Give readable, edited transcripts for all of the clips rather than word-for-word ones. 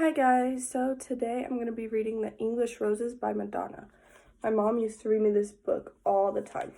Hi guys, so today I'm going to be reading The English Roses by Madonna. My mom used to read me this book all the time.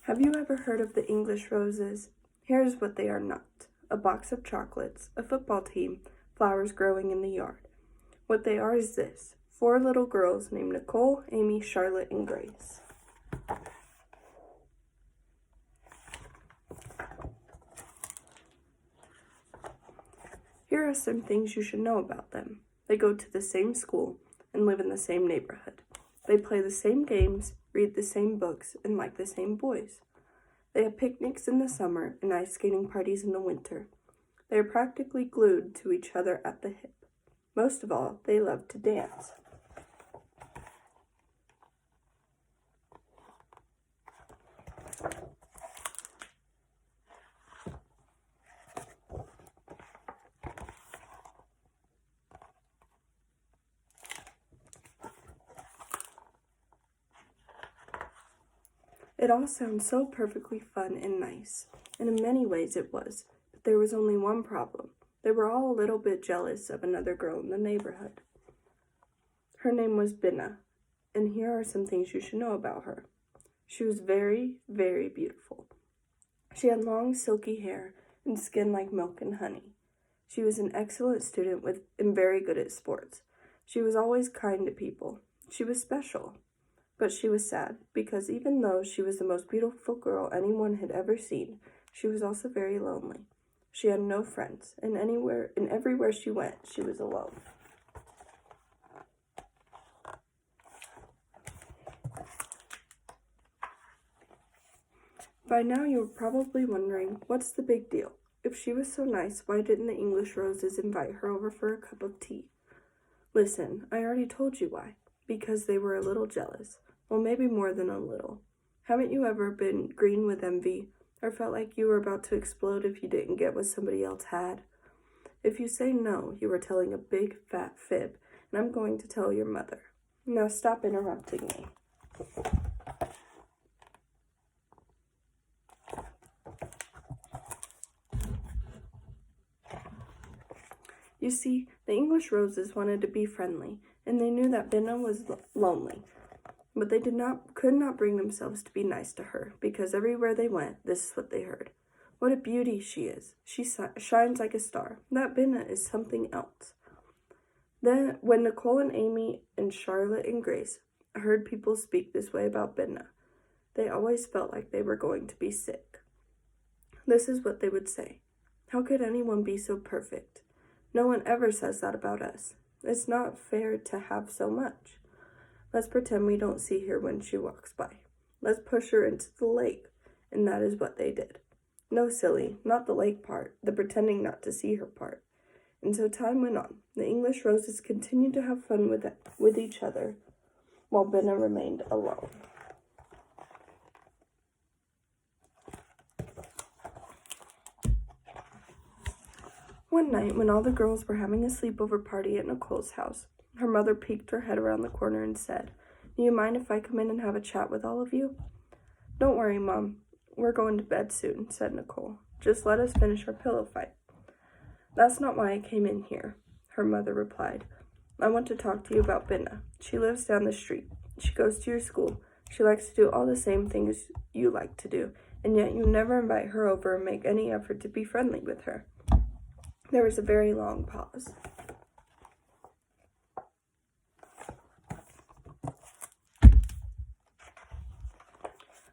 Have you ever heard of the English roses? Here's what they are not. A box of chocolates, a football team, flowers growing in the yard. What they are is this: 4 little girls named Nicole, Amy, Charlotte, and Grace. Here are some things you should know about them. They go to the same school and live in the same neighborhood. They play the same games, read the same books, and like the same boys. They have picnics in the summer and ice skating parties in the winter. They are practically glued to each other at the hip. Most of all, they love to dance. It all sounds so perfectly fun and nice, and in many ways it was, but there was only one problem. They were all a little bit jealous of another girl in the neighborhood. Her name was Binna, and here are some things you should know about her. She was very, very beautiful. She had long, silky hair and skin like milk and honey. She was an excellent student and very good at sports. She was always kind to people. She was special. But she was sad, because even though she was the most beautiful girl anyone had ever seen, she was also very lonely. She had no friends, and everywhere she went, she was alone. By now you're probably wondering, what's the big deal? If she was so nice, why didn't the English roses invite her over for a cup of tea? Listen, I already told you why. Because they were a little jealous. Well, maybe more than a little. Haven't you ever been green with envy, or felt like you were about to explode if you didn't get what somebody else had? If you say no, you are telling a big fat fib, and I'm going to tell your mother. Now stop interrupting me. You see, the English roses wanted to be friendly, and they knew that Binna was lonely. But they could not bring themselves to be nice to her, because everywhere they went, this is what they heard. What a beauty she is. She shines like a star. That Binna is something else. Then, when Nicole and Amy and Charlotte and Grace heard people speak this way about Binna, they always felt like they were going to be sick. This is what they would say: how could anyone be so perfect? No one ever says that about us. It's not fair to have so much. Let's pretend we don't see her when she walks by. Let's push her into the lake. And that is what they did. No, silly, not the lake part, the pretending not to see her part. And so time went on. The English roses continued to have fun with each other, while Binna remained alone. One night, when all the girls were having a sleepover party at Nicole's house, her mother peeked her head around the corner and said, "Do you mind if I come in and have a chat with all of you?" "Don't worry, Mom. We're going to bed soon," said Nicole. "Just let us finish our pillow fight." "That's not why I came in here," her mother replied. "I want to talk to you about Binna. She lives down the street. She goes to your school. She likes to do all the same things you like to do, and yet you never invite her over and make any effort to be friendly with her." There was a very long pause.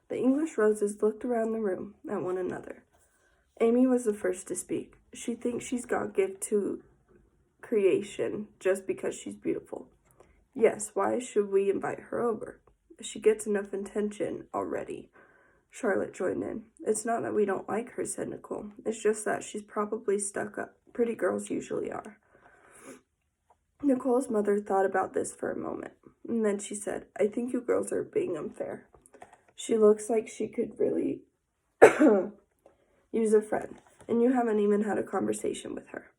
The English roses looked around the room at one another. Amy was the first to speak. She thinks she's got gift to creation just because she's beautiful. Yes, why should we invite her over? She gets enough attention already. Charlotte joined in. "It's not that we don't like her," said Nicole. "It's just that she's probably stuck up. Pretty girls usually are." Nicole's mother thought about this for a moment, and then she said, "I think you girls are being unfair. She looks like she could really use a friend, and you haven't even had a conversation with her.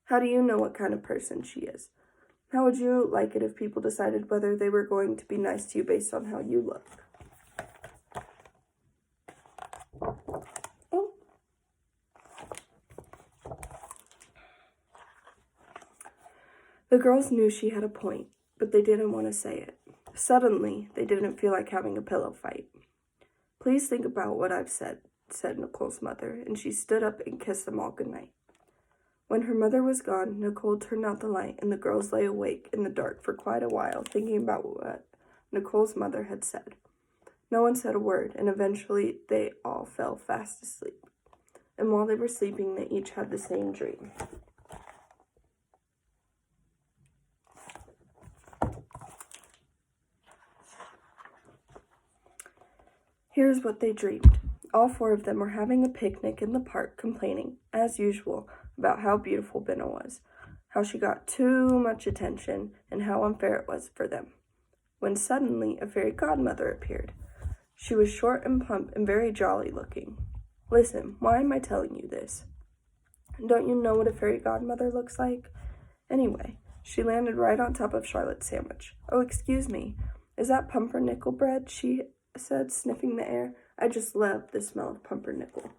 How do you know what kind of person she is? How would you like it if people decided whether they were going to be nice to you based on how you look?" The girls knew she had a point, but they didn't want to say it. Suddenly, they didn't feel like having a pillow fight. "Please think about what I've said Nicole's mother, and she stood up and kissed them all goodnight. When her mother was gone, Nicole turned out the light, and the girls lay awake in the dark for quite a while, thinking about what Nicole's mother had said. No one said a word, and eventually they all fell fast asleep. And while they were sleeping, they each had the same dream. Here's what they dreamed. All four of them were having a picnic in the park, complaining, as usual, about how beautiful Binna was, how she got too much attention, and how unfair it was for them. When suddenly a fairy godmother appeared. She was short and plump and very jolly looking. Listen, why am I telling you this? Don't you know what a fairy godmother looks like? Anyway, she landed right on top of Charlotte's sandwich. "Oh, excuse me, is that pumpernickel bread?" she said, sniffing the air. "I just love the smell of pumpernickel."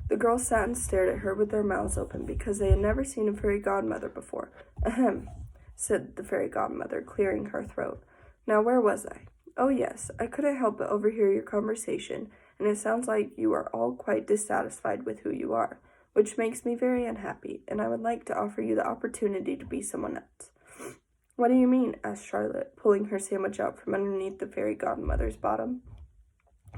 The girls sat and stared at her with their mouths open because they had never seen a fairy godmother before. "Ahem," said the fairy godmother, clearing her throat. "Now, where was I? Oh, yes, I couldn't help but overhear your conversation, and it sounds like you are all quite dissatisfied with who you are, which makes me very unhappy, and I would like to offer you the opportunity to be someone else." "What do you mean?" asked Charlotte, pulling her sandwich out from underneath the fairy godmother's bottom.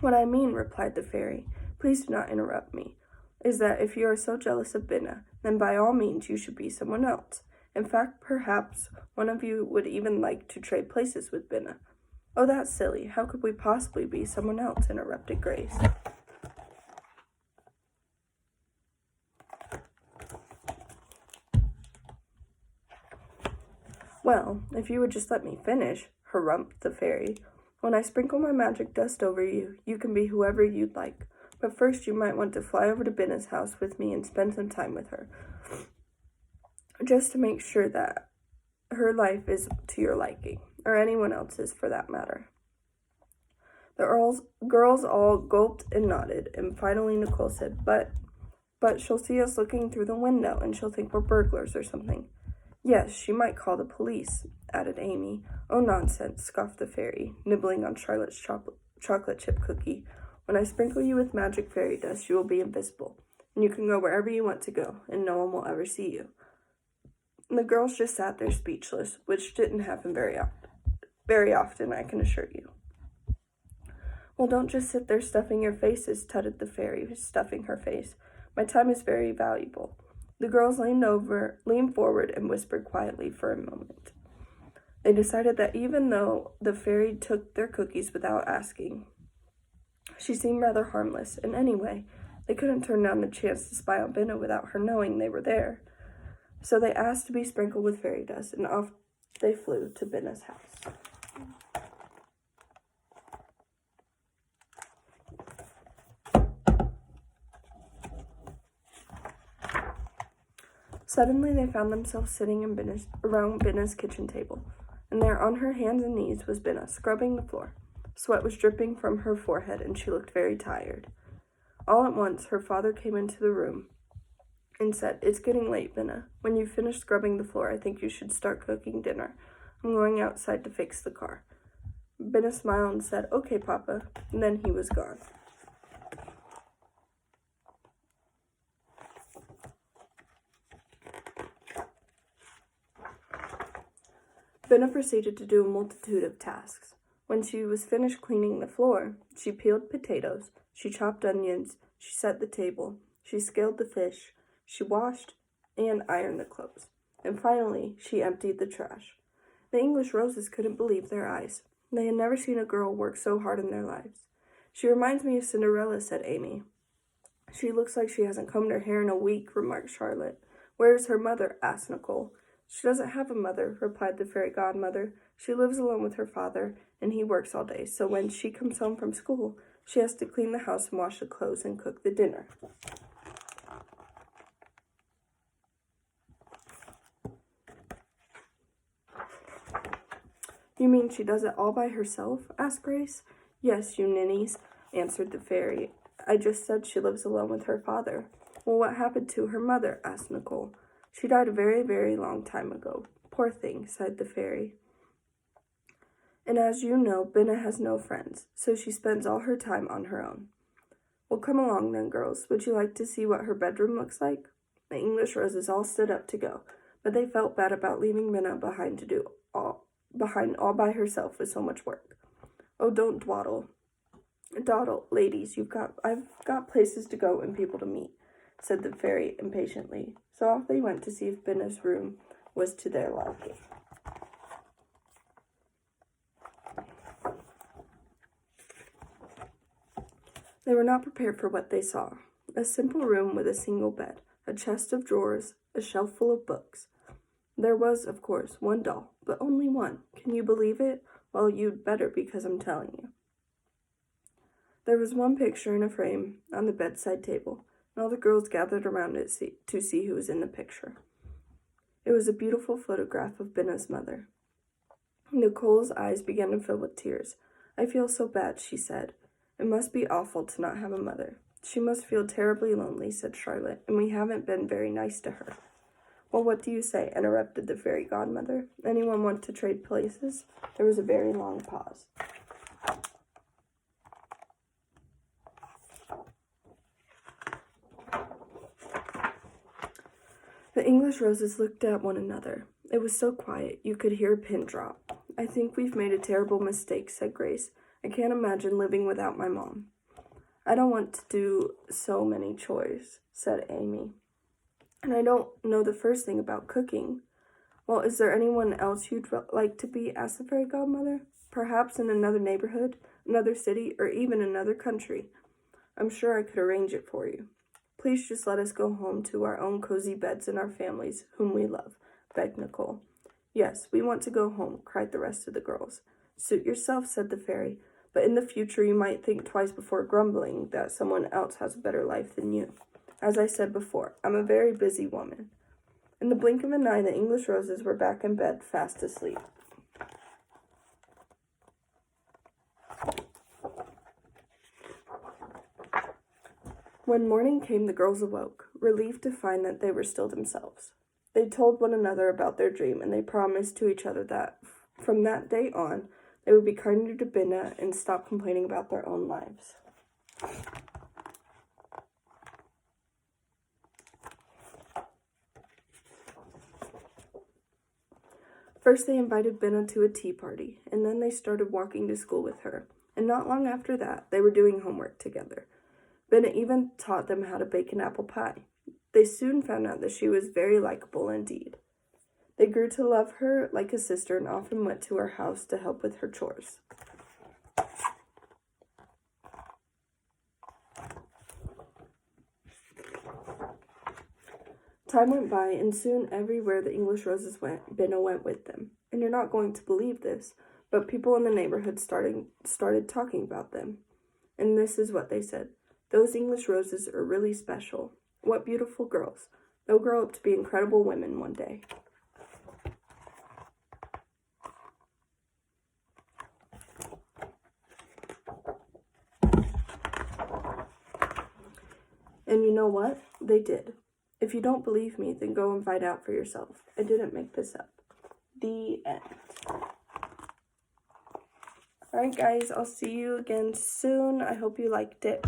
"What I mean," replied the fairy, "please do not interrupt me, is that if you are so jealous of Binna, then by all means you should be someone else. In fact, perhaps one of you would even like to trade places with Binna." "Oh, that's silly. How could we possibly be someone else?" interrupted Grace. "Well, if you would just let me finish," harumphed the fairy. "When I sprinkle my magic dust over you, you can be whoever you'd like. But first you might want to fly over to Binna's house with me and spend some time with her, just to make sure that her life is to your liking, or anyone else's for that matter." The girls all gulped and nodded, and finally Nicole said, But she'll see us looking through the window, and she'll think we're burglars or something." "Yes, she might call the police," added Amy. "Oh, nonsense," scoffed the fairy, nibbling on Charlotte's chocolate chip cookie. "When I sprinkle you with magic fairy dust, you will be invisible, and you can go wherever you want to go, and no one will ever see you." And the girls just sat there speechless, which didn't happen very often, I can assure you. "Well, don't just sit there stuffing your faces," tutted the fairy, stuffing her face. "My time is very valuable." The girls leaned forward and whispered quietly for a moment. They decided that even though the fairy took their cookies without asking, she seemed rather harmless, and anyway, they couldn't turn down the chance to spy on Binna without her knowing they were there. So they asked to be sprinkled with fairy dust, and off they flew to Binna's house. Suddenly they found themselves sitting around Binna's kitchen table, and there on her hands and knees was Binna, scrubbing the floor. Sweat was dripping from her forehead, and she looked very tired. All at once, her father came into the room and said, "It's getting late, Binna. When you've finished scrubbing the floor, I think you should start cooking dinner. I'm going outside to fix the car." Binna smiled and said, "Okay, Papa," and then he was gone. Binna proceeded to do a multitude of tasks. When she was finished cleaning the floor, she peeled potatoes, she chopped onions, she set the table, she scaled the fish, she washed and ironed the clothes, and finally she emptied the trash. The English roses couldn't believe their eyes. They had never seen a girl work so hard in their lives. "She reminds me of Cinderella," said Amy. "She looks like she hasn't combed her hair in a week," remarked Charlotte. "Where's her mother?" asked Nicole. "She doesn't have a mother," replied the fairy godmother. "She lives alone with her father, and he works all day, so when she comes home from school, she has to clean the house and wash the clothes and cook the dinner." "You mean she does it all by herself?" asked Grace. "Yes, you ninnies. answered the fairy. I just said she lives alone with her father. Well, what happened to her mother? Asked Nicole. She died a very, very long time ago. Poor thing, sighed the fairy. And as you know, Binna has no friends, so she spends all her time on her own. Well, come along then, girls. Would you like to see what her bedroom looks like? The English roses all stood up to go, but they felt bad about leaving Binna behind all by herself with so much work. Oh, don't dawdle, ladies, I've got places to go and people to meet, said the fairy impatiently. So off they went to see if Binna's room was to their liking. They were not prepared for what they saw. A simple room with a single bed, a chest of drawers, a shelf full of books. There was, of course, one doll, but only one. Can you believe it? Well, you'd better, because I'm telling you. There was one picture in a frame on the bedside table, and all the girls gathered around it to see who was in the picture. It was a beautiful photograph of Binna's mother. Nicole's eyes began to fill with tears. I feel so bad, she said. It must be awful to not have a mother. She must feel terribly lonely, said Charlotte, and we haven't been very nice to her. Well, what do you say? Interrupted the fairy godmother. Anyone want to trade places? There was a very long pause. The English roses looked at one another. It was so quiet, you could hear a pin drop. I think we've made a terrible mistake, said Grace. I can't imagine living without my mom. I don't want to do so many chores, said Amy. And I don't know the first thing about cooking. Well, is there anyone else you'd like to be? Asked the fairy godmother. Perhaps in another neighborhood, another city, or even another country. I'm sure I could arrange it for you. Please just let us go home to our own cozy beds and our families, whom we love, begged Nicole. Yes, we want to go home, cried the rest of the girls. Suit yourself, said the fairy, but in the future you might think twice before grumbling that someone else has a better life than you. As I said before, I'm a very busy woman. In the blink of an eye, the English roses were back in bed, fast asleep. When morning came, the girls awoke, relieved to find that they were still themselves. They told one another about their dream, and they promised to each other that, from that day on, they would be kinder to Binna and stop complaining about their own lives. First, they invited Binna to a tea party, and then they started walking to school with her. And not long after that, they were doing homework together. Binna even taught them how to bake an apple pie. They soon found out that she was very likable indeed. They grew to love her like a sister and often went to her house to help with her chores. Time went by, and soon everywhere the English roses went, Binna went with them. And you're not going to believe this, but people in the neighborhood started talking about them. And this is what they said. Those English roses are really special. What beautiful girls. They'll grow up to be incredible women one day. And you know what? They did. If you don't believe me, then go and find out for yourself. I didn't make this up. The end. Alright guys, I'll see you again soon. I hope you liked it.